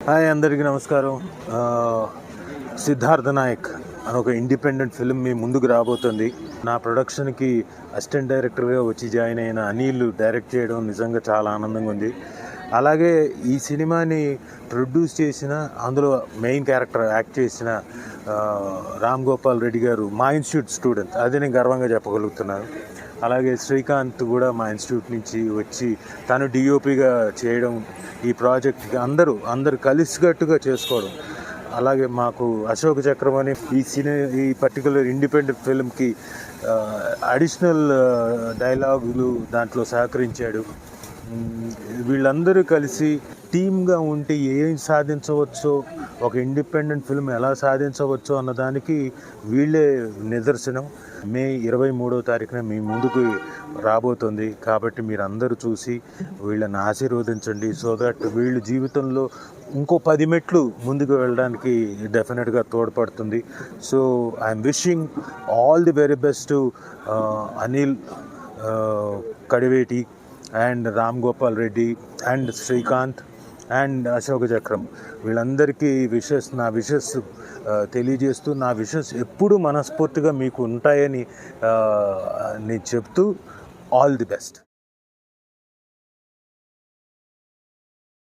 Hi, అందరికీ నమస్కారం. సిద్ధార్థ నాయక్ అని ఒక ఇండిపెండెంట్ ఫిల్మ్ మీ ముందుకు రాబోతుంది. నా ప్రొడక్షన్కి అసిస్టెంట్ డైరెక్టర్గా వచ్చి జాయిన్ అయిన అనిల్ డైరెక్ట్ చేయడం నిజంగా చాలా ఆనందంగా ఉంది. అలాగే ఈ సినిమాని ప్రొడ్యూస్ చేసిన, అందులో మెయిన్ క్యారెక్టర్ యాక్ట్ చేసిన రామ్ గోపాల్ రెడ్డి గారు మా ఇన్స్టిట్యూట్ స్టూడెంట్, అది నేను గర్వంగా చెప్పగలుగుతున్నాను. అలాగే శ్రీకాంత్ కూడా మా ఇన్స్టిట్యూట్ నుంచి వచ్చి తను డిఓపిగా చేయడం, ఈ ప్రాజెక్ట్కి అందరూ కలిసికట్టుగా చేసుకోవడం. అలాగే మాకు అశోక్ చక్రం అని ఈ పర్టికులర్ ఇండిపెండెంట్ ఫిల్మ్కి అడిషనల్ డైలాగులు దాంట్లో సహకరించాడు. వీళ్ళందరూ కలిసి టీమ్గా ఉంటే ఏం సాధించవచ్చో, ఒక ఇండిపెండెంట్ ఫిల్మ్ ఎలా సాధించవచ్చో అన్నదానికి వీళ్ళే నిదర్శనం. మే 23వ తారీఖున మీ ముందుకు రాబోతుంది. కాబట్టి మీరు అందరూ చూసి వీళ్ళని ఆశీర్వదించండి. సో దట్ వీళ్ళ జీవితంలో ఇంకో 10 మెట్లు ముందుకు వెళ్ళడానికి డెఫినెట్గా తోడ్పడుతుంది. So I'm wishing all the very best to Anil Kadiveti and Ram Gopal Reddy and Srikanth and Ashok చక్రం. వీళ్ళందరికీ నా విషెస్ తెలియజేస్తూ, నా విషెస్ ఎప్పుడూ మనస్ఫూర్తిగా మీకు ఉంటాయని నేను చెప్తూ, ఆల్ ది బెస్ట్.